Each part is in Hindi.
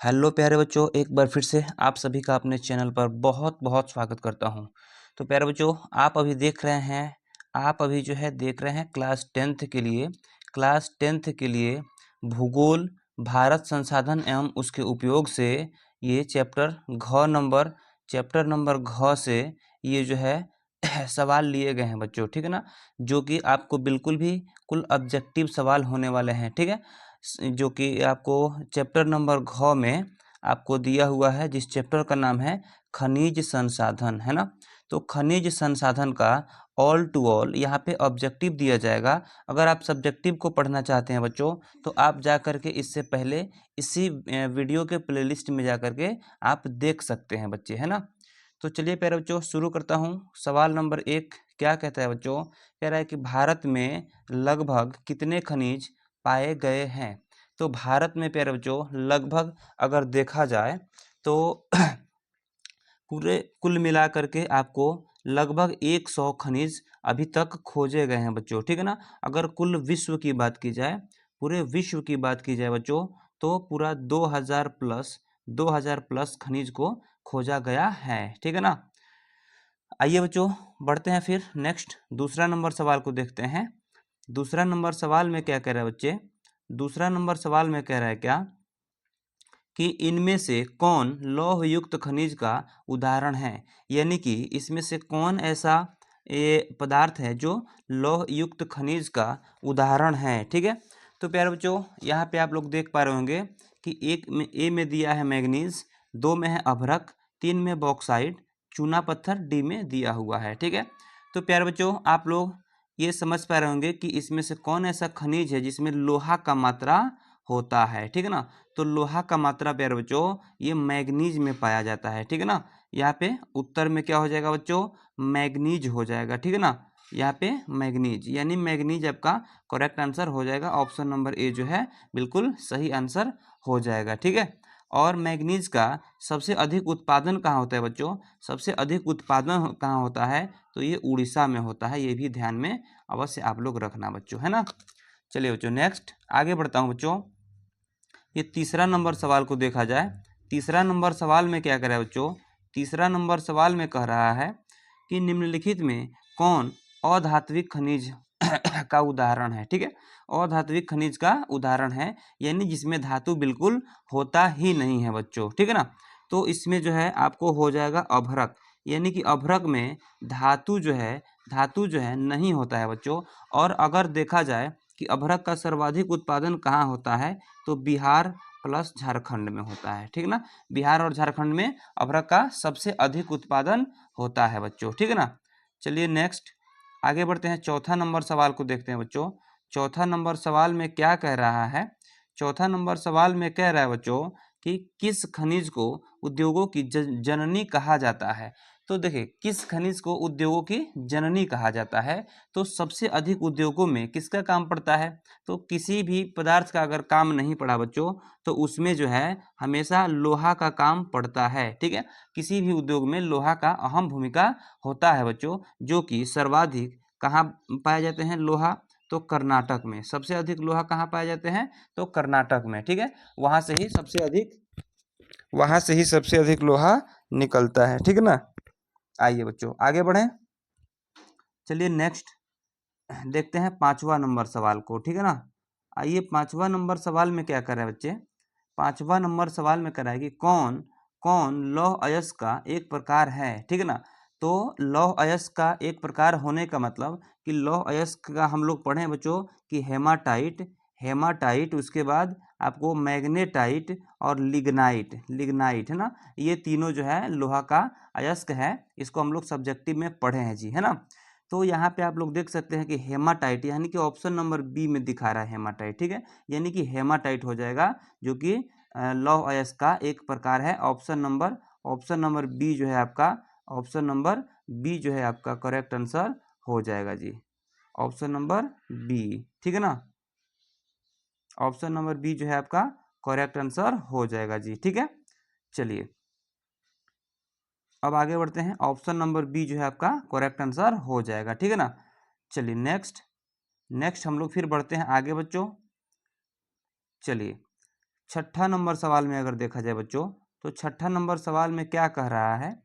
हेलो प्यारे बच्चों, एक बार फिर से आप सभी का अपने चैनल पर बहुत बहुत स्वागत करता हूं। तो प्यारे बच्चों, आप अभी जो है देख रहे हैं क्लास टेंथ के लिए भूगोल, भारत संसाधन एवं उसके उपयोग से ये चैप्टर नंबर घ से ये जो है सवाल लिए गए हैं बच्चों, ठीक है ना। जो कि आपको बिल्कुल भी कुल ऑब्जेक्टिव सवाल होने वाले हैं, ठीक है। जो कि आपको चैप्टर नंबर घ में आपको दिया हुआ है, जिस चैप्टर का नाम है खनिज संसाधन, है ना। तो खनिज संसाधन का ऑल टू ऑल यहाँ पे ऑब्जेक्टिव दिया जाएगा। अगर आप सब्जेक्टिव को पढ़ना चाहते हैं बच्चों, तो आप जा करके इससे पहले इसी वीडियो के प्लेलिस्ट में जा करके आप देख सकते हैं बच्चे, है ना। तो चलिए प्यारे बच्चों, शुरू करता हूँ। सवाल नंबर 1 क्या कहता है बच्चों? कह रहा है कि भारत में लगभग कितने खनिज पाए गए हैं। तो भारत में प्यारे बच्चों लगभग अगर देखा जाए तो पूरे कुल मिला करके आपको लगभग 100 खनिज अभी तक खोजे गए हैं बच्चों, ठीक है ना। अगर कुल विश्व की बात की जाए, पूरे विश्व की बात की जाए बच्चों, तो पूरा 2000 प्लस खनिज को खोजा गया है, ठीक है ना। आइए बच्चों, बढ़ते हैं फिर नेक्स्ट दूसरा नंबर सवाल को देखते हैं। दूसरा नंबर सवाल में क्या कह रहा है बच्चे? दूसरा नंबर सवाल में कह रहा है क्या कि इनमें से कौन लौह युक्त खनिज का उदाहरण है। यानी कि इसमें से कौन ऐसा पदार्थ है जो लौह युक्त खनिज का उदाहरण है, ठीक है। तो प्यारे बच्चों, यहाँ पे आप लोग देख पा रहे होंगे कि एक में ए में दिया है मैग्नीज, 2 में है अभ्रक, 3 में बॉक्साइट, चूना पत्थर डी में दिया हुआ है, ठीक है। तो प्यारे बच्चों, आप लोग ये समझ पा रहे होंगे कि इसमें से कौन ऐसा खनिज है जिसमें लोहा का मात्रा होता है, ठीक है ना। तो लोहा का मात्रा प्यारे बच्चों ये मैग्नीज में पाया जाता है, ठीक है ना। यहाँ पे उत्तर में क्या हो जाएगा बच्चों? मैग्नीज हो जाएगा, ठीक है ना। यहाँ पे मैग्नीज यानी मैग्नीज आपका करेक्ट आंसर हो जाएगा। ऑप्शन नंबर ए जो है बिल्कुल सही आंसर हो जाएगा, ठीक है। और मैग्नीज का सबसे अधिक उत्पादन कहाँ होता है बच्चों? सबसे अधिक उत्पादन कहाँ होता है? तो ये उड़ीसा में होता है। ये भी ध्यान में अवश्य आप लोग रखना बच्चों, है ना। चलिए बच्चों, नेक्स्ट आगे बढ़ता हूँ बच्चों। ये तीसरा नंबर सवाल को देखा जाए। तीसरा नंबर सवाल में क्या कह रहा है बच्चों? तीसरा नंबर सवाल में कह रहा है कि निम्नलिखित में कौन अधात्विक खनिज का उदाहरण है, ठीक है। अधात्विक खनिज का उदाहरण है यानी जिसमें धातु बिल्कुल होता ही नहीं है बच्चों, ठीक है ना। तो इसमें जो है आपको हो जाएगा अभ्रक। यानी कि अभ्रक में धातु जो है नहीं होता है बच्चों। और अगर देखा जाए कि अभ्रक का सर्वाधिक उत्पादन कहाँ होता है, तो बिहार प्लस झारखंड में होता है, ठीक ना। बिहार और झारखंड में अभ्रक का सबसे अधिक उत्पादन होता है बच्चों, ठीक है ना। चलिए नेक्स्ट आगे बढ़ते हैं। चौथा नंबर सवाल को देखते हैं बच्चों। चौथा नंबर सवाल में क्या कह रहा है? चौथा नंबर सवाल में कह रहा है बच्चों कि किस खनिज को उद्योगों की जननी कहा जाता है। तो देखिए, किस खनिज को उद्योगों की जननी कहा जाता है? तो सबसे अधिक उद्योगों में किसका काम पड़ता है? तो किसी भी पदार्थ का अगर काम नहीं पड़ा बच्चों, तो उसमें जो है हमेशा लोहा का काम पड़ता है, ठीक है। किसी भी उद्योग में लोहा का अहम भूमिका होता है बच्चों। जो कि सर्वाधिक कहाँ पाए जाते हैं लोहा? तो कर्नाटक में। सबसे अधिक लोहा कहाँ पाए जाते हैं? तो कर्नाटक में, ठीक है। वहां से ही सबसे अधिक लोहा निकलता है, ठीक है ना। आइए बच्चों आगे बढ़ें। चलिए नेक्स्ट देखते हैं पांचवा नंबर सवाल को, ठीक है ना। आइए, पांचवा नंबर सवाल में क्या कर रहा है बच्चे? पांचवा नंबर सवाल में कर रहा है कि कौन कौन लौह अयस्क का एक प्रकार है, ठीक है ना। तो लौह अयस्क का एक प्रकार होने का मतलब कि लौह अयस्क का हम लोग पढ़े बच्चों कि हेमाटाइट, उसके बाद आपको मैग्नेटाइट और लिग्नाइट, है ना। ये तीनों जो है लोहा का अयस्क है। इसको हम लोग सब्जेक्टिव में पढ़े हैं जी, है ना। तो यहाँ पे आप लोग देख सकते हैं कि हेमाटाइट यानी कि ऑप्शन नंबर बी में दिखा रहा है हेमाटाइट, ठीक है। यानी कि हेमाटाइट हो जाएगा, जो कि लौह अयस्क का एक प्रकार है। ऑप्शन नंबर बी जो है आपका ऑप्शन नंबर बी जो है आपका करेक्ट आंसर हो जाएगा जी। ऑप्शन नंबर बी, ठीक है ना। ऑप्शन नंबर बी जो है आपका करेक्ट आंसर हो जाएगा जी, ठीक है। चलिए अब आगे बढ़ते हैं। ऑप्शन नंबर बी जो है आपका करेक्ट आंसर हो जाएगा, ठीक है ना। चलिए नेक्स्ट हम लोग फिर बढ़ते हैं आगे बच्चों। चलिए छठा नंबर सवाल में अगर देखा जाए बच्चों, तो छठा नंबर सवाल में क्या कह रहा है?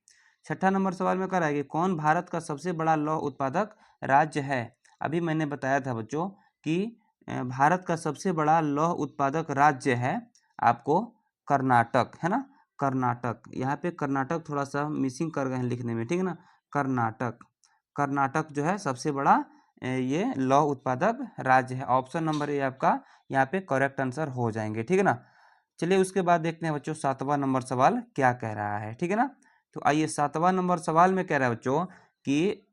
छठा नंबर सवाल में कह रहा है कि कौन भारत का सबसे बड़ा लौह उत्पादक राज्य है? अभी मैंने बताया था बच्चों कि भारत का सबसे बड़ा लौह उत्पादक राज्य है आपको कर्नाटक, है ना? कर्नाटक, यहाँ पे कर्नाटक थोड़ा सा मिसिंग कर गए हैं लिखने में, ठीक है ना? कर्नाटक, कर्नाटक जो है सबसे बड़ा ये लौह उत्पादक राज्य है। ऑप्शन नंबर ए आपका यहाँ पे करेक्ट आंसर हो जाएंगे, ठीक है ना? चलिए उसके बाद देखते हैं बच्चों सातवां नंबर सवाल क्या कह रहा है, ठीक है ना? तो आइए सातवां नंबर सवाल में कह रहा है बच्चों कि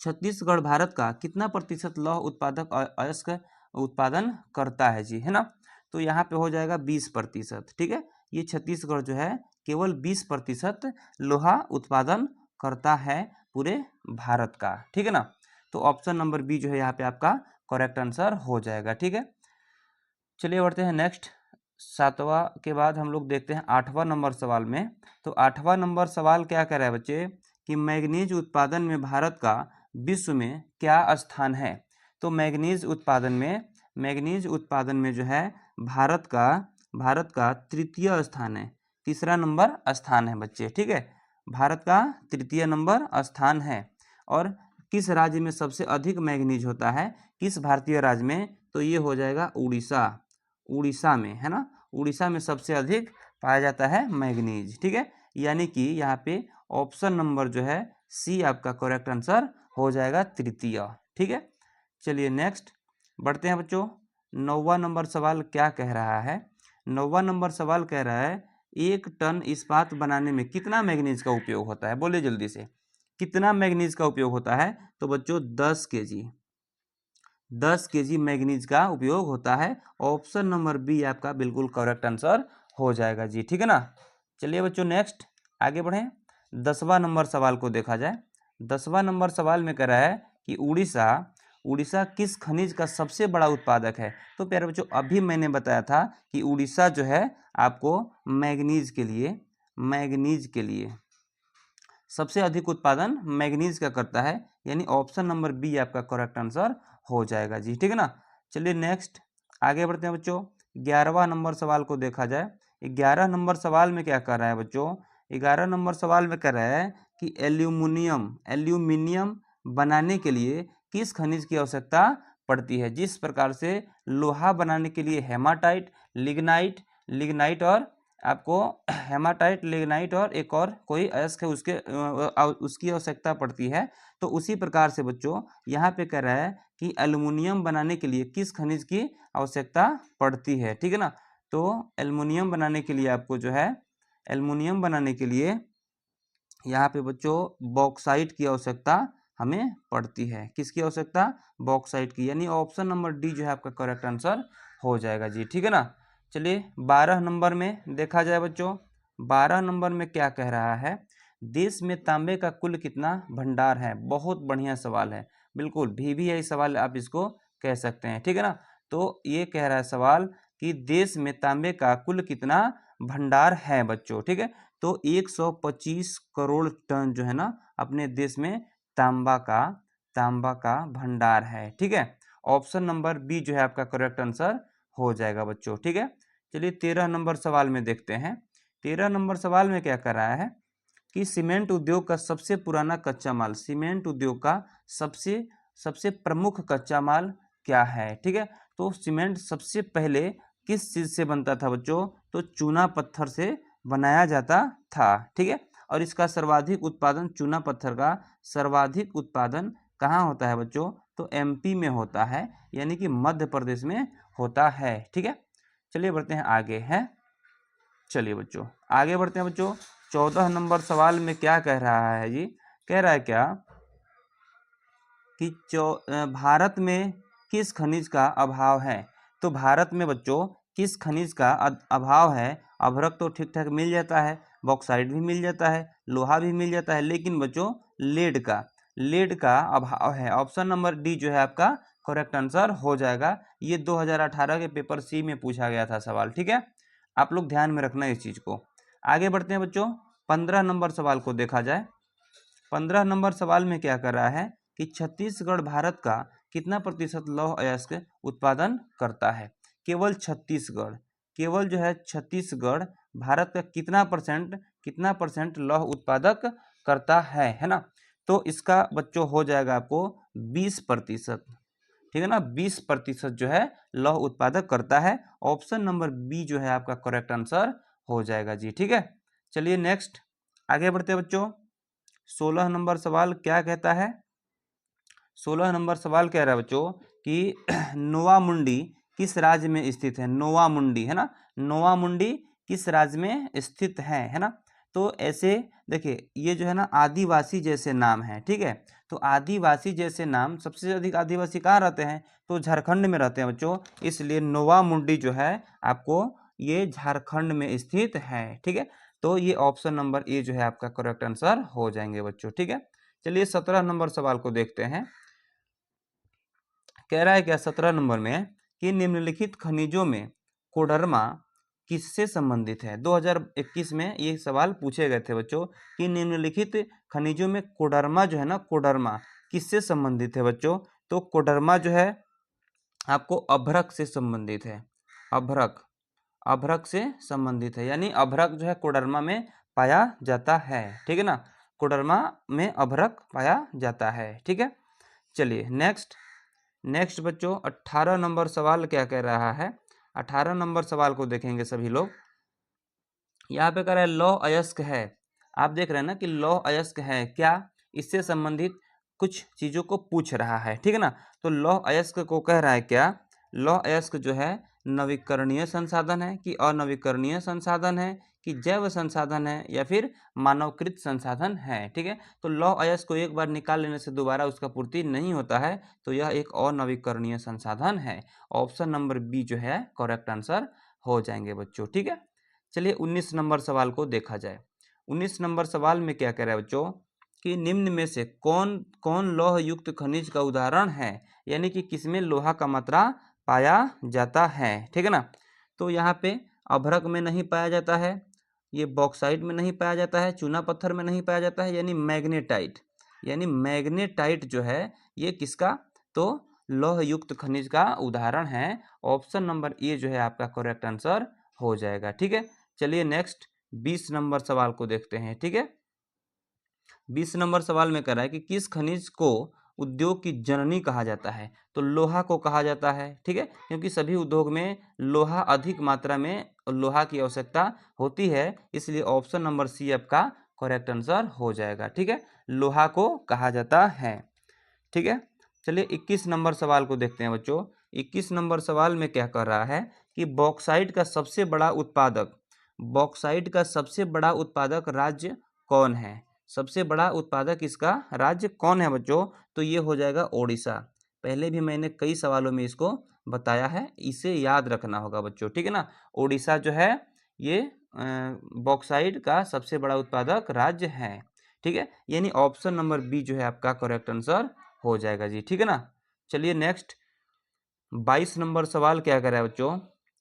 छत्तीसगढ़ भारत का कितना प्रतिशत लौह उत्पादक अयस्क उत्पादन करता है जी, है ना? तो यहाँ पे हो जाएगा 20%, ठीक है? ये छत्तीसगढ़ जो है केवल 20% लोहा उत्पादन करता है पूरे भारत का, ठीक है ना? तो ऑप्शन नंबर बी जो है यहाँ पे आपका करेक्ट आंसर हो जाएगा, ठीक है? चलिए बढ़ते हैं नेक्स्ट। सातवां के बाद हम लोग देखते हैं आठवां नंबर सवाल में। तो आठवां नंबर सवाल क्या कह रहा है बच्चे कि मैग्नीज उत्पादन में भारत का विश्व में क्या स्थान है? तो मैग्नीज उत्पादन में जो है भारत का तृतीय स्थान है, तीसरा नंबर स्थान है बच्चे, ठीक है? भारत का तृतीय नंबर स्थान है। और किस राज्य में सबसे अधिक मैग्नीज होता है? किस भारतीय राज्य में? तो ये हो जाएगा उड़ीसा, उड़ीसा में, है ना? उड़ीसा में सबसे अधिक पाया जाता है मैग्नीज, ठीक है? यानी कि यहाँ पे ऑप्शन नंबर जो है सी आपका करेक्ट आंसर हो जाएगा, तृतीय, ठीक है? चलिए नेक्स्ट बढ़ते हैं बच्चों। नौवां नंबर सवाल क्या कह रहा है? नौवां नंबर सवाल कह रहा है 1 टन इस्पात बनाने में कितना मैग्नीज का उपयोग होता है? बोले जल्दी से, कितना मैग्नीज का उपयोग होता है? तो बच्चों 10 केजी, 10 केजी मैग्नीज का उपयोग होता है। ऑप्शन नंबर बी आपका बिल्कुल करेक्ट आंसर हो जाएगा जी, ठीक है ना? चलिए बच्चों नेक्स्ट आगे बढ़ें। 10वां नंबर सवाल को देखा जाए। 10वां नंबर सवाल में कह रहा है कि उड़ीसा उड़ीसा किस खनिज का सबसे बड़ा उत्पादक है? तो प्यारे बच्चों अभी मैंने बताया था कि उड़ीसा जो है आपको मैग्नीज के लिए सबसे अधिक उत्पादन मैग्नीज का करता है, यानी ऑप्शन नंबर बी आपका करेक्ट आंसर हो जाएगा जी, ठीक है ना? चलिए नेक्स्ट आगे बढ़ते हैं बच्चों। 11वां नंबर सवाल को देखा जाए। 11 नंबर सवाल में क्या कर रहा है बच्चों? 11 नंबर सवाल में कह रहा है कि एल्यूमिनियम बनाने के लिए किस खनिज की आवश्यकता पड़ती है? जिस प्रकार से लोहा बनाने के लिए हेमाटाइट, लिग्नाइट लिग्नाइट और आपको हेमाटाइट, लिग्नाइट और एक और कोई अयस्क है उसकी आवश्यकता पड़ती है, तो उसी प्रकार से बच्चों यहाँ पे कह रहा है कि एल्युमिनियम बनाने के लिए किस खनिज की आवश्यकता पड़ती है, ठीक है ना? तो एल्युमिनियम बनाने के लिए आपको जो है एल्युमिनियम बनाने के लिए यहाँ पे बच्चों बॉक्साइट की आवश्यकता हमें पड़ती है। किसकी आवश्यकता? बॉक्साइट की, यानी ऑप्शन नंबर डी जो है आपका करेक्ट आंसर हो जाएगा जी, ठीक है ना? चलिए 12 नंबर में देखा जाए बच्चों। 12 नंबर में क्या कह रहा है? देश में तांबे का कुल कितना भंडार है? बहुत बढ़िया सवाल है, बिल्कुल VVI सवाल आप इसको कह सकते हैं, ठीक है ना? तो ये कह रहा है सवाल कि देश में तांबे का कुल कितना भंडार है बच्चों, ठीक है? तो 125 करोड़ टन जो है ना अपने देश में तांबा का भंडार है, ठीक है? ऑप्शन नंबर बी जो है आपका करेक्ट आंसर हो जाएगा बच्चों, ठीक है? चलिए 13 नंबर सवाल में देखते हैं। 13 नंबर सवाल में क्या कर रहा है कि सीमेंट उद्योग का सबसे पुराना कच्चा माल, सीमेंट उद्योग का सबसे सबसे प्रमुख कच्चा माल क्या है, ठीक है? तो सीमेंट सबसे पहले किस चीज से बनता था बच्चों? तो चूना पत्थर से बनाया जाता था, ठीक है? और इसका सर्वाधिक उत्पादन, चूना पत्थर का सर्वाधिक उत्पादन कहाँ होता है बच्चों? तो MP में होता है, यानी कि मध्य प्रदेश में होता है, ठीक है? चलिए बढ़ते हैं आगे है। चलिए बच्चों आगे बढ़ते हैं बच्चों। 14 नंबर सवाल में क्या कह रहा है जी? कह रहा है क्या कि भारत में किस खनिज का अभाव है? तो भारत में बच्चों किस खनिज का अभाव है? अभ्रक तो ठीक ठाक मिल जाता है, बॉक्साइट भी मिल जाता है, लोहा भी मिल जाता है, लेकिन बच्चों लेड का अभाव है। ऑप्शन नंबर डी जो है आपका करेक्ट आंसर हो जाएगा। ये 2018 के पेपर C में पूछा गया था सवाल, ठीक है? आप लोग ध्यान में रखना इस चीज को। आगे बढ़ते हैं बच्चों। 15 नंबर सवाल को देखा जाए। 15 नंबर सवाल में क्या कर रहा है कि छत्तीसगढ़ भारत का कितना प्रतिशत लौह अयस्क उत्पादन करता है? केवल छत्तीसगढ़, केवल जो है छत्तीसगढ़ भारत का कितना परसेंट लौह उत्पादक करता है ना। तो इसका बच्चों हो जाएगा आपको 20%, ठीक है ना, 20% जो है लौह उत्पादक करता है। ऑप्शन नंबर बी जो है आपका करेक्ट आंसर हो जाएगा जी, ठीक है। चलिए नेक्स्ट आगे बढ़ते हैं बच्चों। 16 नंबर सवाल क्या कहता है? 16 नंबर सवाल कह रहा है बच्चों कि नोवा मुंडी किस राज्य में स्थित है? नोवा मुंडी है ना, नोवा मुंडी किस राज्य में स्थित है ना। तो ऐसे देखिए ये जो है ना आदिवासी जैसे नाम है, ठीक है। तो आदिवासी जैसे नाम, सबसे अधिक आदिवासी कहाँ रहते हैं? तो झारखंड में रहते हैं बच्चों, इसलिए नोवा मुंडी जो है आपको ये झारखंड में स्थित है, ठीक है। तो ये ऑप्शन नंबर ए जो है आपका करेक्ट आंसर हो जाएंगे बच्चों, ठीक है। चलिए 17 नंबर सवाल को देखते हैं। कह रहा है क्या 17 नंबर में कि निम्नलिखित खनिजों में कोडरमा किससे संबंधित है? 2021 में ये सवाल पूछे गए थे बच्चों कि निम्नलिखित खनिजों में कोडरमा जो है ना, कोडरमा किससे संबंधित है बच्चों? तो कोडरमा जो है आपको अभ्रक से संबंधित है, अभ्रक, अभ्रक से संबंधित है, यानी अभ्रक जो है कोडरमा में पाया जाता है, ठीक है ना। कोडरमा में अभ्रक पाया जाता है, ठीक है। चलिए नेक्स्ट बच्चों 18 नंबर सवाल क्या कह रहा है? 18 नंबर सवाल को देखेंगे सभी लोग। यहाँ पे कह रहा है लौह अयस्क है, आप देख रहे हैं ना कि लौह अयस्क है क्या, इससे संबंधित कुछ चीजों को पूछ रहा है, ठीक है ना। तो लौह अयस्क को कह रहा है क्या, लौह अयस्क जो है नवीकरणीय संसाधन है कि अनवीकरणीय संसाधन है कि जैव संसाधन है या फिर मानवकृत संसाधन है, ठीक है। तो लौह अयस्क को एक बार निकाल लेने से दोबारा उसका पूर्ति नहीं होता है, तो यह एक अनवीकरणीय संसाधन है। ऑप्शन नंबर बी जो है करेक्ट आंसर हो जाएंगे बच्चों, ठीक है। चलिए 19 नंबर सवाल को देखा जाए। 19 नंबर सवाल में क्या कह रहा है बच्चों कि निम्न में से कौन कौन लौह युक्त खनिज का उदाहरण है, यानी कि किसमें लोहा का मात्रा पाया जाता है, ठीक है ना। तो यहाँ पे अभ्रक में नहीं पाया जाता है, ये बॉक्साइट में नहीं पाया जाता है, चूना पत्थर में नहीं पाया जाता है, यानी मैग्नेटाइट, यानी मैग्नेटाइट जो है ये किसका, तो लौह युक्त खनिज का उदाहरण है। ऑप्शन नंबर ए जो है आपका करेक्ट आंसर हो जाएगा, ठीक है। चलिए नेक्स्ट 20 नंबर सवाल को देखते हैं, ठीक है। 20 नंबर सवाल में कह रहा है कि किस खनिज को उद्योग की जननी कहा जाता है? तो लोहा को कहा जाता है, ठीक है, क्योंकि सभी उद्योग में लोहा अधिक मात्रा में लोहा की आवश्यकता होती है, इसलिए ऑप्शन नंबर सी आपका करेक्ट आंसर हो जाएगा, ठीक है। लोहा को कहा जाता है, ठीक है। चलिए 21 नंबर सवाल को देखते हैं बच्चों। 21 नंबर सवाल में क्या कर रहा है कि बॉक्साइट का सबसे बड़ा उत्पादक, बॉक्साइट का सबसे बड़ा उत्पादक राज्य कौन है? सबसे बड़ा उत्पादक इसका राज्य कौन है बच्चों? तो ये हो जाएगा ओडिशा। पहले भी मैंने कई सवालों में इसको बताया है, इसे याद रखना होगा बच्चों, ठीक है ना। ओडिशा जो है ये बॉक्साइट का सबसे बड़ा उत्पादक राज्य है, ठीक है, यानी ऑप्शन नंबर बी जो है आपका करेक्ट आंसर हो जाएगा जी, ठीक है ना। चलिए नेक्स्ट 22 नंबर सवाल क्या कह रहा है बच्चों?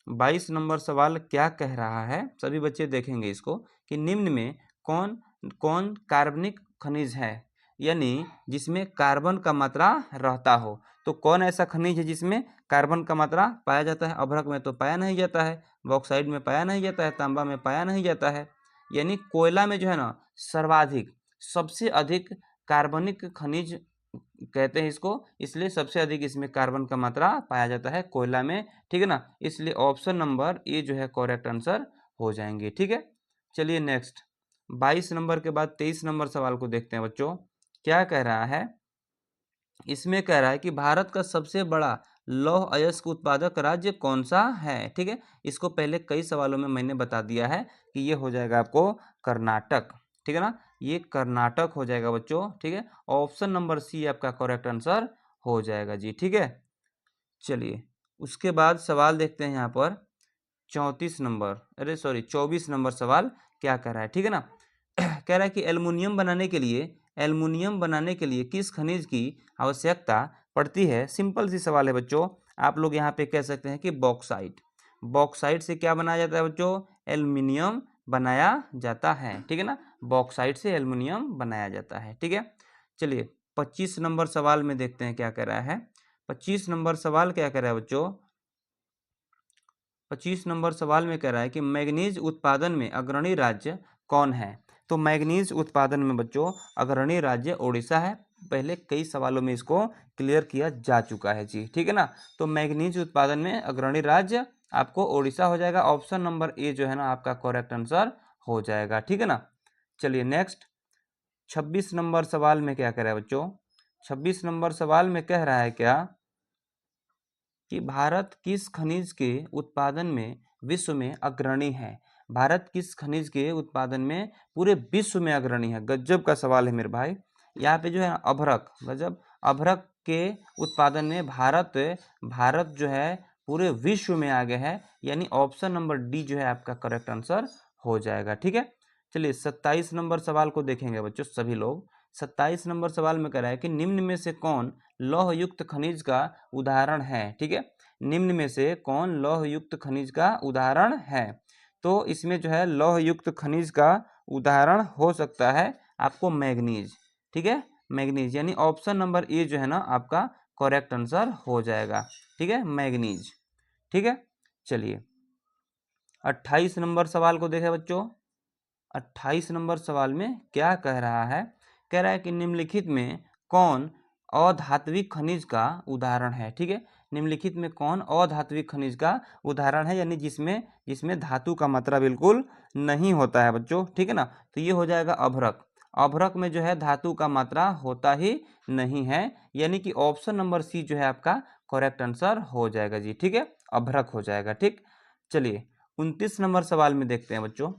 22 नंबर सवाल क्या कह रहा है, सभी बच्चे देखेंगे इसको कि निम्न में कौन कौन कार्बनिक खनिज है, यानी जिसमें कार्बन का मात्रा रहता हो। तो कौन ऐसा खनिज है जिसमें कार्बन का मात्रा पाया जाता है? अभ्रक में तो पाया नहीं जाता है, बॉक्साइट में पाया नहीं जाता है, तांबा में पाया नहीं जाता है, यानी कोयला में जो है ना सर्वाधिक, सबसे अधिक कार्बनिक खनिज कहते हैं इसको, इसलिए सबसे अधिक इसमें कार्बन का मात्रा पाया जाता है कोयला में, ठीक है ना। इसलिए ऑप्शन नंबर ए जो है करेक्ट आंसर हो जाएंगे, ठीक है। चलिए नेक्स्ट 22 नंबर के बाद 23 नंबर सवाल को देखते हैं बच्चों। क्या कह रहा है? इसमें कह रहा है कि भारत का सबसे बड़ा लौह अयस्क उत्पादक राज्य कौन सा है, ठीक है। इसको पहले कई सवालों में मैंने बता दिया है कि ये हो जाएगा आपको कर्नाटक, ठीक है ना, ये कर्नाटक हो जाएगा बच्चों, ठीक है। ऑप्शन नंबर सी आपका करेक्ट आंसर हो जाएगा जी, ठीक है। चलिए उसके बाद सवाल देखते हैं यहाँ पर 34 नंबर, अरे सॉरी 24 नंबर सवाल क्या कह रहा है, ठीक है ना। कह रहा है कि एल्युमिनियम बनाने के लिए किस खनिज की आवश्यकता पड़ती है? सिंपल सी सवाल है बच्चों, आप लोग यहाँ पे कह सकते हैं कि बॉक्साइट, बॉक्साइट से क्या बनाया जाता है बच्चों? एल्युमिनियम बनाया जाता है, ठीक है ना, बॉक्साइट से एल्युमिनियम बनाया जाता है, ठीक है। चलिए 25 नंबर सवाल में देखते हैं क्या कह रहा है। 25 नंबर सवाल क्या कह रहा है बच्चों 25 नंबर सवाल में कह रहा है कि मैग्नीज उत्पादन में अग्रणी राज्य कौन है। तो मैग्नीज उत्पादन में बच्चों अग्रणी राज्य उड़ीसा है। पहले कई सवालों में इसको क्लियर किया जा चुका है जी, ठीक है ना। तो मैग्नीज उत्पादन में अग्रणी राज्य आपको उड़ीसा हो जाएगा। ऑप्शन नंबर ए जो है ना आपका करेक्ट आंसर हो जाएगा, ठीक है ना। चलिए नेक्स्ट 26 नंबर सवाल में क्या कह रहा है बच्चों। 26 नंबर सवाल में कह रहा है क्या कि भारत किस खनिज के उत्पादन में विश्व में अग्रणी है। भारत किस खनिज के उत्पादन में पूरे विश्व में अग्रणी है। गजब का सवाल है मेरे भाई। यहाँ पे जो है अभ्रक, गजब, अभ्रक के उत्पादन में भारत जो है पूरे विश्व में आगे है, यानी ऑप्शन नंबर डी जो है आपका करेक्ट आंसर हो जाएगा, ठीक है। चलिए 27 नंबर सवाल को देखेंगे बच्चों सभी लोग। 27 नंबर सवाल में कह रहा है कि निम्न में से कौन लौह युक्त खनिज का उदाहरण है, ठीक है। निम्न में से कौन लौह युक्त खनिज का उदाहरण है। तो इसमें जो है लौह युक्त खनिज का उदाहरण हो सकता है आपको मैग्नीज, ठीक है, मैग्नीज, यानी ऑप्शन नंबर ए जो है ना आपका करेक्ट आंसर हो जाएगा, ठीक है, मैग्नीज, ठीक है। चलिए 28 नंबर सवाल को देखें बच्चों। 28 नंबर सवाल में क्या कह रहा है। कह रहा है कि निम्नलिखित में कौन अधात्विक खनिज का उदाहरण है, ठीक है। निम्नलिखित में कौन अधात्विक खनिज का उदाहरण है, यानी जिसमें धातु का मात्रा बिल्कुल नहीं होता है बच्चों, ठीक है ना। तो ये हो जाएगा अभ्रक। अभ्रक में जो है धातु का मात्रा होता ही नहीं है, यानी कि ऑप्शन नंबर सी जो है आपका करेक्ट आंसर हो जाएगा जी, ठीक है, अभ्रक हो जाएगा, ठीक। चलिए 29 नंबर सवाल में देखते हैं बच्चों।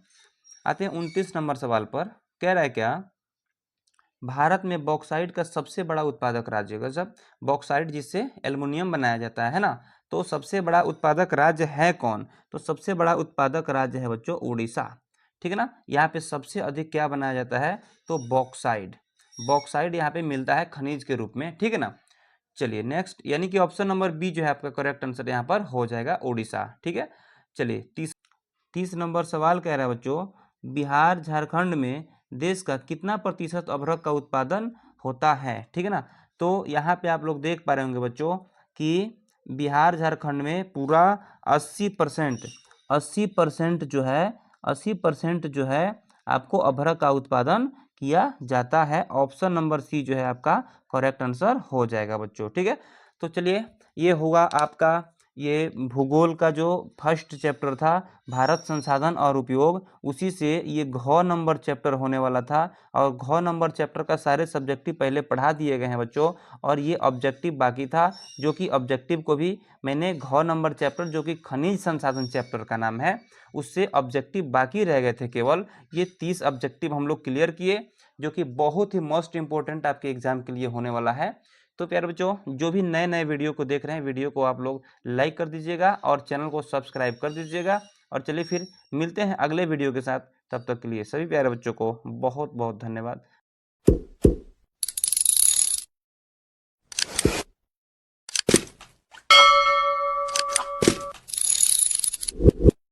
आते हैं 29 नंबर सवाल पर। कह रहा है क्या भारत में बॉक्साइट का सबसे बड़ा उत्पादक राज्य, गजब, बॉक्साइट जिससे एल्युमिनियम बनाया जाता है ना, तो सबसे बड़ा उत्पादक राज्य है कौन। तो सबसे बड़ा उत्पादक राज्य है बच्चों उड़ीसा, ठीक है ना। यहाँ पे सबसे अधिक क्या बनाया जाता है, तो बॉक्साइट, बॉक्साइट यहाँ पे मिलता है खनिज के रूप में, ठीक है ना। चलिए नेक्स्ट, यानी कि ऑप्शन नंबर बी जो है आपका करेक्ट आंसर यहाँ पर हो जाएगा उड़ीसा, ठीक है। चलिए 30 नंबर सवाल कह रहा है बच्चों बिहार झारखंड में देश का कितना प्रतिशत अभ्रक का उत्पादन होता है, ठीक है ना। तो यहाँ पे आप लोग देख पा रहे होंगे बच्चों कि बिहार झारखंड में पूरा 80% 80% जो है 80% जो है आपको अभ्रक का उत्पादन किया जाता है। ऑप्शन नंबर सी जो है आपका करेक्ट आंसर हो जाएगा बच्चों, ठीक है। तो चलिए ये होगा आपका ये भूगोल का जो फर्स्ट चैप्टर था भारत संसाधन और उपयोग, उसी से ये घ नंबर चैप्टर होने वाला था। और घ नंबर चैप्टर का सारे सब्जेक्टिव पहले पढ़ा दिए गए हैं बच्चों, और ये ऑब्जेक्टिव बाकी था, जो कि ऑब्जेक्टिव को भी मैंने घ नंबर चैप्टर जो कि खनिज संसाधन चैप्टर का नाम है, उससे ऑब्जेक्टिव बाकी रह गए थे केवल। ये 30 ऑब्जेक्टिव हम लोग क्लियर किए, जो कि बहुत ही मोस्ट इंपॉर्टेंट आपके एग्जाम के लिए होने वाला है। तो प्यारे बच्चों जो भी नए नए वीडियो को देख रहे हैं, वीडियो को आप लोग लाइक कर दीजिएगा और चैनल को सब्सक्राइब कर दीजिएगा। और चलिए फिर मिलते हैं अगले वीडियो के साथ, तब तक के लिए सभी प्यारे बच्चों को बहुत बहुत धन्यवाद।